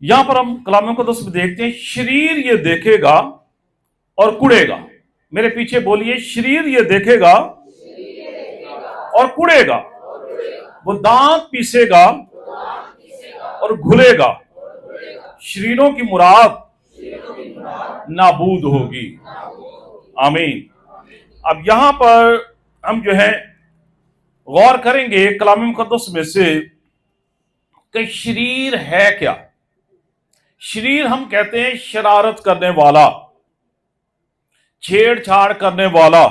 यहां पर हम कलाम मुक़द्दस में देखते हैं, शरीर ये देखेगा और कुड़ेगा। मेरे पीछे बोलिए, शरीर ये देखेगा और कुड़ेगा, वो दांत पीसेगा और घुलेगा, शरीरों की मुराद नाबूद होगी। आमीन। अब यहां पर हम जो है गौर करेंगे कलाम मुक़द्दस में से कि शरीर है क्या। शरीर हम कहते हैं शरारत करने वाला, छेड़छाड़ करने वाला,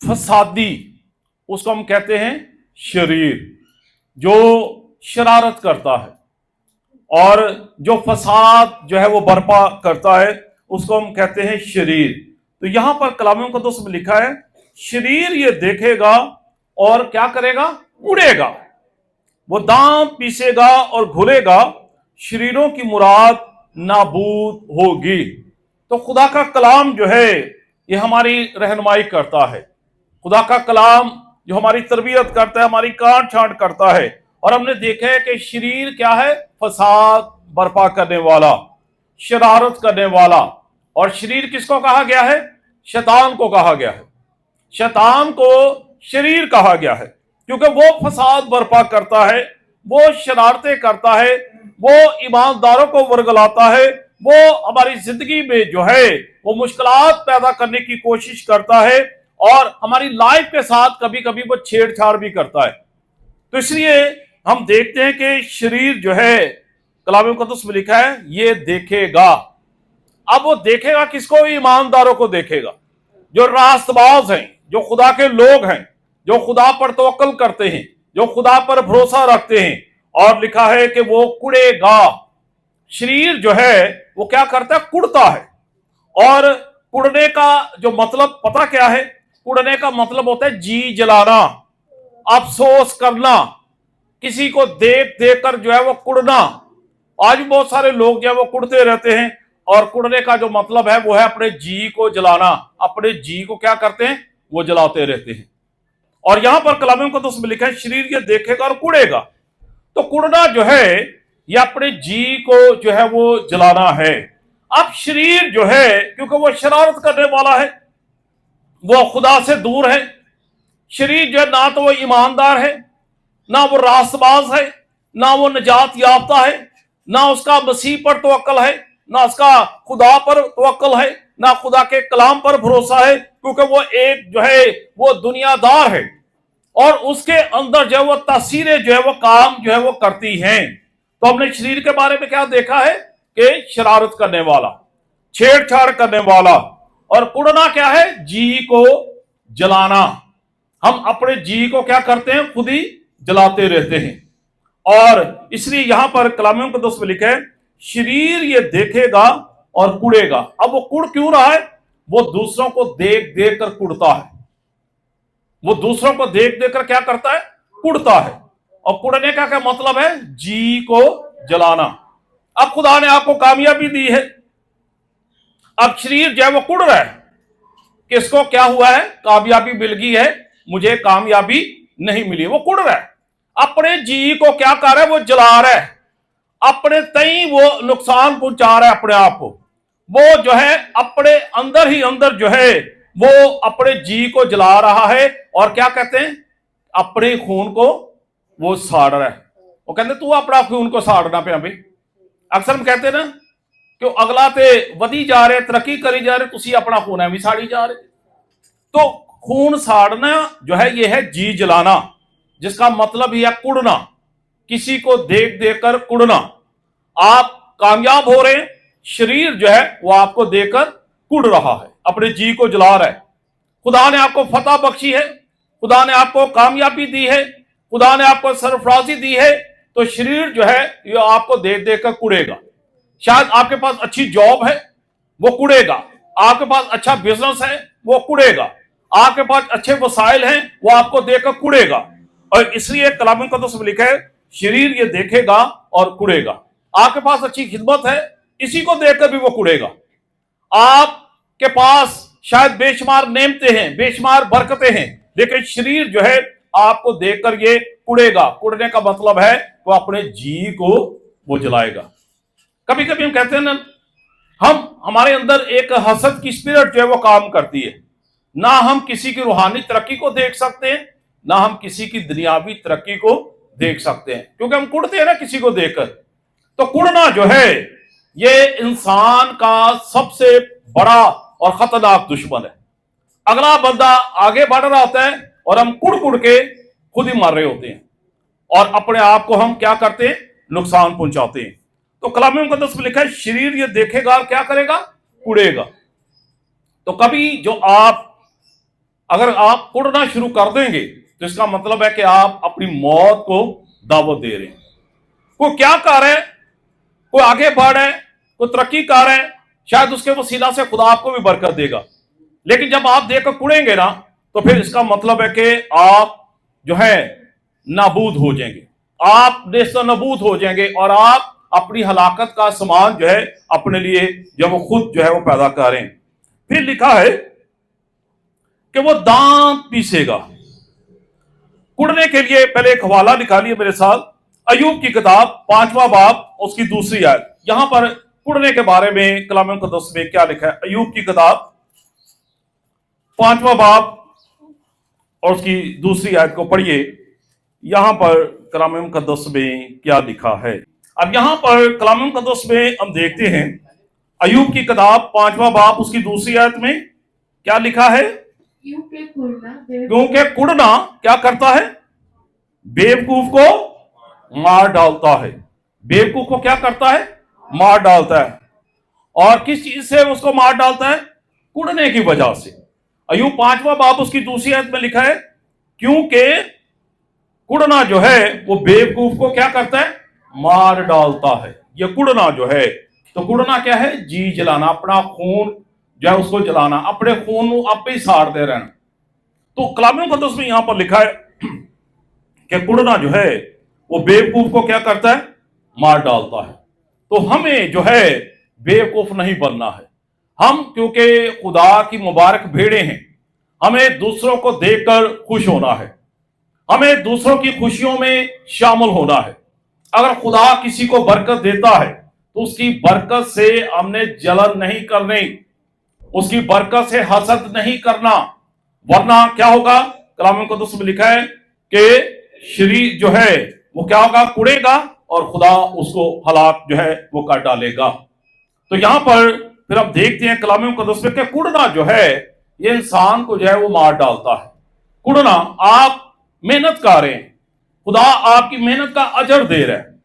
फसादी, उसको हम कहते हैं शरीर। जो शरारत करता है और जो फसाद जो है वो बर्पा करता है, उसको हम कहते हैं शरीर। तो यहां पर कलाम मुक़द्दस में लिखा है, शरीर ये देखेगा और क्या करेगा? उड़ेगा, वो दांत पीसेगा और घुलेगा, शरीरों की मुराद नाबूद होगी। तो खुदा का कलाम जो है ये हमारी रहनुमाई करता है। खुदा का कलाम जो हमारी तरबियत करता है, हमारी काट छांट करता है। और हमने देखा है कि शरीर क्या है? फसाद बर्पा करने वाला, शरारत करने वाला। और शरीर किसको कहा गया है? शैतान को कहा गया है। शैतान को शरीर कहा गया है क्योंकि वो फसाद बर्पा करता है, वो शरारतें करता है, वो ईमानदारों को वर्गलाता है, वो हमारी जिंदगी में जो है वो मुश्किलात पैदा करने की कोशिश करता है और हमारी लाइफ के साथ कभी कभी वो छेड़छाड़ भी करता है। तो इसलिए हम देखते हैं कि शरीर जो है कलाम मुक़द्दस में लिखा है ये देखेगा। अब वो देखेगा किसको? ईमानदारों को देखेगा, जो रास्तबाज हैं, जो खुदा के लोग हैं, जो खुदा पर तवक्कल करते हैं, जो खुदा पर भरोसा रखते हैं। और लिखा है कि वो कुड़ेगा। शरीर जो है वो क्या करता है? कुड़ता है। और कुड़ने का जो मतलब पता क्या है? कुड़ने का मतलब होता है जी जलाना, अफसोस करना, किसी को देख देख कर जो है वो कुड़ना। आज भी बहुत सारे लोग जो है वो कुड़ते रहते हैं और कुड़ने का जो मतलब है वो है अपने जी को जलाना। अपने जी को क्या करते हैं? वो जलाते रहते हैं। और यहां पर कलाम मुक़द्दस में लिखा है, शरीर ये देखेगा और कुड़ेगा। तो कुड़ना जो है ये अपने जी को जो है वो जलाना है। अब शरीर जो है क्योंकि वो शरारत करने वाला है, वो खुदा से दूर है। शरीर जो है ना तो वो ईमानदार है, ना वो रास्तबाज है, ना वो निजात याफ्ता है, ना उसका मसीह पर तवक्कल है, ना उसका खुदा पर तवक्कल है, ना खुदा के कलाम पर भरोसा है, क्योंकि वो एक जो है वो दुनियादार है और उसके अंदर जो है वो तासीरें जो है वो काम जो है वो करती हैं। तो हमने शरीर के बारे में क्या देखा है कि शरारत करने वाला, छेड़छाड़ करने वाला। और कुड़ना क्या है? जी को जलाना। हम अपने जी को क्या करते हैं? खुद ही जलाते रहते हैं। और इसलिए यहां पर कलाम मुक़द्दस में लिखा है, शरीर ये देखेगा और कुड़ेगा। अब वो कुड़ क्यों रहा है? वो दूसरों को देख देख कर कुड़ता है। वो दूसरों को देख देख कर क्या करता है? कुड़ता है। और कुड़ने का क्या मतलब है? जी को जलाना। अब खुदा ने आपको कामयाबी दी है, अब शरीर जो है वो कुड़ रहा है। किसको क्या हुआ है? कामयाबी मिल गई है, मुझे कामयाबी नहीं मिली। वो कुड़ रहा है, अपने जी को क्या कर रहा है? वो जला रहा है, अपने तई वो नुकसान पहुंचा रहा है अपने आप को। वो जो है अपने अंदर ही अंदर जो है वो अपने जी को जला रहा है। और क्या कहते हैं? अपने खून को वो साड़ रहा है। वो कहते तू अपना खून को साड़ना पे भाई। अक्सर हम कहते ना कि अगला ते वधी जा रहे, तरक्की करी जा रहे, तुसी अपना खून है भी साड़ी जा रहे। तो खून साड़ना जो है ये है जी जलाना, जिसका मतलब ही है कुड़ना, किसी को देख देख कर कुड़ना। आप कामयाब हो रहे हैं, शरीर जो है वो आपको देखकर कुड़ रहा है, अपने जी को जला रहा है। खुदा ने आपको फतह बख्शी है, खुदा ने आपको कामयाबी दी है, खुदा ने आपको सरफराजी दी है, तो शरीर जो है ये आपको देख देख कर कुड़ेगा। शायद आपके पास अच्छी जॉब है, वो कुड़ेगा। आपके पास अच्छा बिजनेस है, वो कुड़ेगा। आपके पास अच्छे वसाइल हैं, वो आपको देखकर कुड़ेगा। और इसलिए कलाम मुक़द्दस में लिखा है, शरीर ये देखेगा और कुड़ेगा। आपके पास अच्छी खिदमत है, इसी को देखकर भी वो कुड़ेगा। आपके पास शायद बेशुमार नेमतें हैं, बेशुमार बरकतें हैं, लेकिन शरीर जो है आपको देखकर ये कुड़ेगा। कुड़ने का मतलब है वो अपने जी को वो जलाएगा। कभी कभी हम कहते हैं ना, हमारे अंदर एक हसद की स्पिरिट जो है वो काम करती है। ना हम किसी की रूहानी तरक्की को देख सकते हैं, ना हम किसी की दुनियावी तरक्की को देख सकते हैं, क्योंकि हम कुड़ते हैं ना किसी को देखकर। तो कुड़ना जो है ये इंसान का सबसे बड़ा और खतरनाक दुश्मन है। अगला बंदा आगे बढ़ रहा होता है और हम कुड़ कुड़ के खुद ही मर रहे होते हैं, और अपने आप को हम क्या करते हैं, नुकसान पहुंचाते हैं। तो कलाम मुकद्दस में लिखा है, शरीर ये देखेगा और क्या करेगा, कुड़ेगा। तो कभी जो अगर आप कुड़ना शुरू कर देंगे तो इसका मतलब है कि आप अपनी मौत को दावत दे रहे हैं। कोई क्या कर रहा है, कोई आगे बढ़ रहा है, कोई तरक्की कर रहा है, शायद उसके वसीला से खुदा आपको भी बरकत देगा। लेकिन जब आप देखकर कुड़ेंगे ना, तो फिर इसका मतलब है कि आप जो है नाबूद हो जाएंगे, आप नेस्त नबूद हो जाएंगे, और आप अपनी हलाकत का सामान जो है अपने लिए जब वो खुद जो है वो पैदा करें। फिर लिखा है कि वो दांत पीसेगा। कुड़ने के लिए पहले एक हवाला निकालिए मेरे साथ, अय्यूब की किताब 5वां बाब उसकी दूसरी आयत। यहां पर कुड़ने के बारे में कलाम मुकद्दस में क्या लिखा है, अय्यूब की किताब 5वां बाब और उसकी दूसरी आयत को पढ़िए। यहां पर कलाम मुकद्दस में क्या लिखा है। अब यहां पर कलाम मुकद्दस में हम देखते हैं, अय्यूब की किताब 5वां बाब उसकी दूसरी आयत में क्या लिखा है, क्योंकि कुड़ना क्या करता है, बेवकूफ को मार डालता है। बेवकूफ को क्या करता है, मार डालता है। और किस चीज से उसको मार डालता है, कुड़ने की वजह से। अय्यूब 5वां बाब उसकी दूसरी आयत में लिखा है, क्योंकि कुड़ना जो है वो बेवकूफ को क्या करता है, मार डालता है। ये कुड़ना जो है, तो कुड़ना क्या है, जी जलाना, अपना खून जो है उसको जलाना, अपने खून को आप ही साड़ दे रहना। तो कलाम मुकद्दस में यहां पर लिखा है कि कुड़ना जो है वो बेवकूफ को क्या करता है, मार डालता है। तो हमें जो है बेवकूफ नहीं बनना है। हम क्योंकि खुदा की मुबारक भेड़े हैं, हमें दूसरों को देखकर खुश होना है, हमें दूसरों की खुशियों में शामिल होना है। अगर खुदा किसी को बरकत देता है तो उसकी बरकत से हमने जलन नहीं करनी, उसकी बरकत से हसद नहीं करना, वरना क्या होगा, कलाम मुकद्दस में लिखा है कि शरीर जो है वो क्या होगा, कुड़ेगा, और खुदा उसको हलाक जो है वो कर डालेगा। तो यहां पर फिर हम देखते हैं कलाम मुकद्दस में कि कुड़ना जो है ये इंसान को जो है वो मार डालता है। कुड़ना, आप मेहनत कर रहे हैं, खुदा आपकी मेहनत का अजर दे रहा है,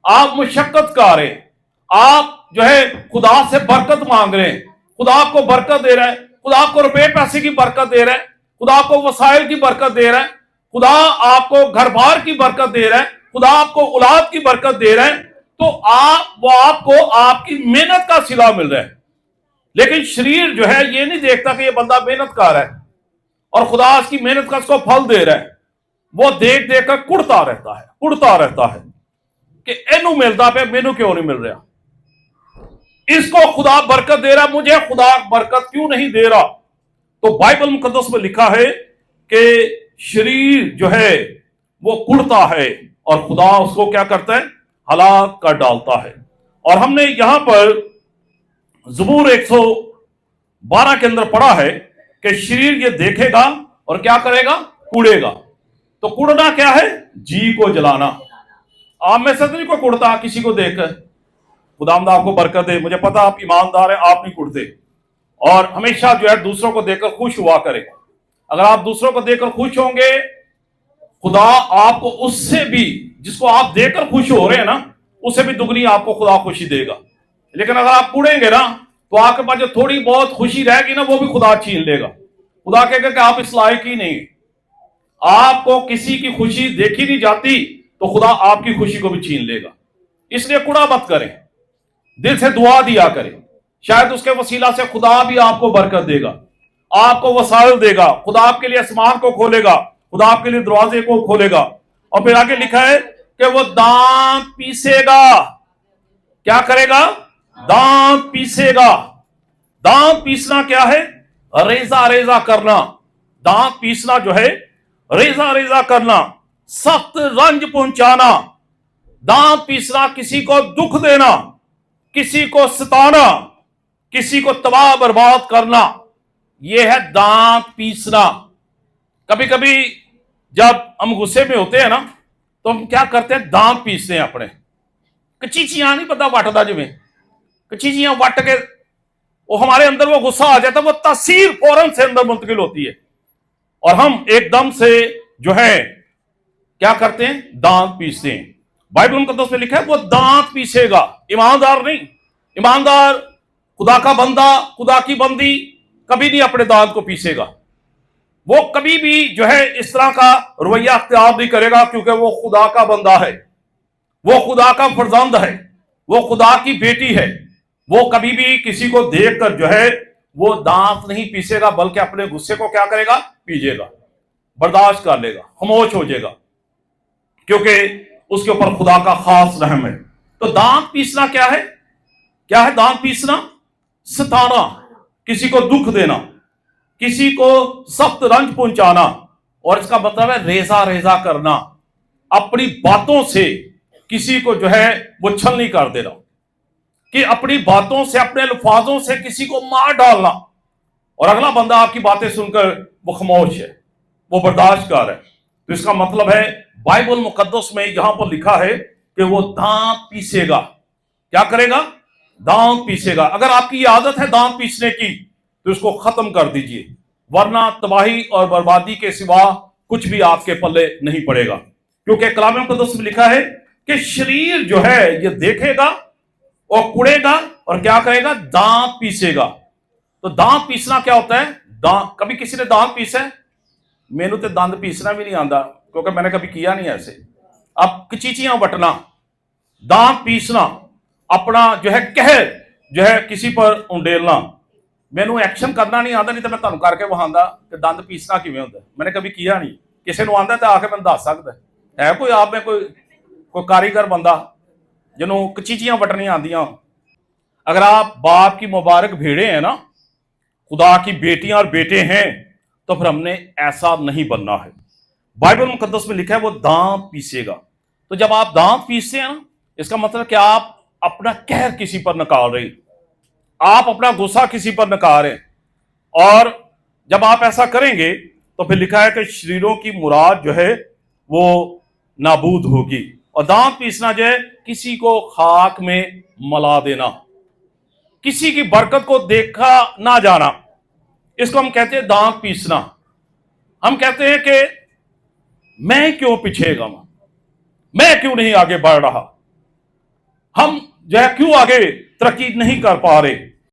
आप मुशक्कत कर रहे हैं, आप जो है खुदा से बरकत मांग रहे हैं, खुदा आपको बरकत दे रहा है, खुदा आपको रुपए पैसे की बरकत दे रहा है, खुदा आपको वसाइल की बरकत दे रहा है, खुदा आपको घर बार की बरकत दे रहा है, खुदा आपको औलाद की बरकत दे रहा है। तो आपको आपकी मेहनत का सिला मिल रहा है। लेकिन शरीर जो है ये नहीं देखता कि ये बंदा मेहनत कर रहा है और खुदा उसकी मेहनत का उसको फल दे रहा है। वो देख देख कर कुड़ता रहता है कि एनू मिलता पे, मैनू क्यों नहीं मिल रहा, इसको खुदा बरकत दे रहा, मुझे खुदा बरकत क्यों नहीं दे रहा। तो बाइबल मुकद्दस में लिखा है कि शरीर जो है वो कुड़ता है और खुदा उसको क्या करता है, हलाक कर डालता है। और हमने यहां पर ज़बूर 112 के अंदर पढ़ा है कि शरीर ये देखेगा और क्या करेगा, कुड़ेगा। तो कुड़ना क्या है, जी को जलाना। आप में से नहीं को कुड़ता किसी को देखकर, खुदावंद आपको बरकत दे, मुझे पता आप ईमानदार हैं, आप नहीं कुड़ते, और हमेशा जो है दूसरों को देखकर खुश हुआ करें। अगर आप दूसरों को देखकर खुश होंगे, खुदा आपको उससे भी, जिसको आप देखकर खुश हो रहे हैं ना, उससे भी दुगनी आपको खुदा खुशी देगा। लेकिन अगर आप कुड़ेंगे ना, तो आपके पास जो थोड़ी बहुत खुशी रहेगी ना, वो भी खुदा छीन लेगा। खुदा कहेगा कि आप इस लायक ही नहीं, आपको किसी की खुशी देखी नहीं जाती, तो खुदा आपकी खुशी को भी छीन लेगा। इसलिए कुड़ा मत करें, दिल से दुआ दिया करें, शायद उसके वसीला से खुदा भी आपको बरकत देगा, आपको वसाइल देगा, खुदा आपके लिए आसमान को खोलेगा, खुदा आपके लिए दरवाजे को खोलेगा। और फिर आगे लिखा है कि वो दांत पीसेगा। क्या करेगा, दांत पीसेगा। दांत पीसना क्या है, रेजा रेजा करना। दांत पीसना जो है रेजा रेजा करना, सख्त रंज पहुंचाना। दांत पीसना किसी को दुख देना, किसी को सताना, किसी को तबाह बर्बाद करना, यह है दांत पीसना। कभी कभी जब हम गुस्से में होते हैं ना, तो हम क्या करते हैं, दांत पीसते हैं अपने। कचीचियां नहीं पता वटदा, जिमें कचीचियां वट के वो हमारे अंदर वो गुस्सा आ जाता है, वो तासीर फौरन से अंदर मुंतकिल होती है और हम एकदम से जो है क्या करते हैं, दांत पीसते हैं। बाइबल मुकद्दस में लिखा है वो दांत पीसेगा। ईमानदार नहीं, ईमानदार खुदा का बंदा, खुदा की बंदी कभी नहीं अपने दांत को पीसेगा। वो कभी भी जो है इस तरह का रवैया अख्तियार नहीं करेगा, क्योंकि वो खुदा का बंदा है, वो खुदा का फर्जंद है, वो खुदा की बेटी है। वो कभी भी किसी को देखकर जो है वो दांत नहीं पीसेगा, बल्कि अपने गुस्से को क्या करेगा, पीजेगा, बर्दाश्त कर लेगा, खामोश हो जाएगा, क्योंकि उसके ऊपर खुदा का खास रहम है। तो दांत पीसना क्या है? क्या है दांत पीसना? सताना, किसी को दुख देना, किसी को सख्त रंज पहुंचाना, और इसका मतलब है रेजा रेजा करना, अपनी बातों से किसी को जो है वो छलनी कर देना, कि अपनी बातों से, अपने अल्फाजों से किसी को मार डालना, और अगला बंदा आपकी बातें सुनकर वो खामोश है, वो बर्दाश्त कर है। तो इसका मतलब है बाइबल मुकद्दस में यहां पर लिखा है कि वो दांत पीसेगा। क्या करेगा? दांत पीसेगा। अगर आपकी ये आदत है दांत पीसने की, तो इसको खत्म कर दीजिए, वरना तबाही और बर्बादी के सिवा कुछ भी आपके पल्ले नहीं पड़ेगा। क्योंकि कलाम मुकद्दस में लिखा है कि शरीर जो है ये देखेगा और कुड़ेगा और क्या करेगा? दांत पीसेगा। तो दांत पीसना क्या होता है? कभी किसी ने दांत पीसा है? मैनू तो दंद पीसना भी नहीं आता, क्योंकि मैंने कभी किया नहीं ऐसे। अब कचीचियां वटना, दांत पीसना, अपना जो है कहर जो है किसी पर उंडेलना, मैनू एक्शन करना नहीं आता, नहीं तो मैं तुहानू करके वहांदा कि दंद पीसना किवें हुंदा। मैंने कभी किया नहीं। किसी नूं आंदा तो आके मैनूं दस सकदा है कोई आप में कोई कारीगर बंदा जिन्हों कचीचियां वटनियां आंदियां। अगर आप बाप की मुबारक भेड़े हैं ना, खुदा की बेटियां और बेटे हैं, तो फिर हमने ऐसा नहीं बनना है। बाइबल मुकद्दस में लिखा है वो दांत पीसेगा। तो जब आप दांत पीसते हैं ना, इसका मतलब कि आप अपना कहर किसी पर निकाल रहे, आप अपना गुस्सा किसी पर निकाल रहे, और जब आप ऐसा करेंगे तो फिर लिखा है कि शरीरों की मुराद जो है वो नाबूद होगी। और दांत पीसना जो है किसी को खाक में मला देना, किसी की बरकत को देखा ना जाना, इसको हम कहते हैं दांत पीसना। हम कहते हैं कि मैं क्यों पीछे गवा, मैं क्यों नहीं आगे बढ़ रहा, हम जो है क्यों आगे तरक्की नहीं कर पा रहे।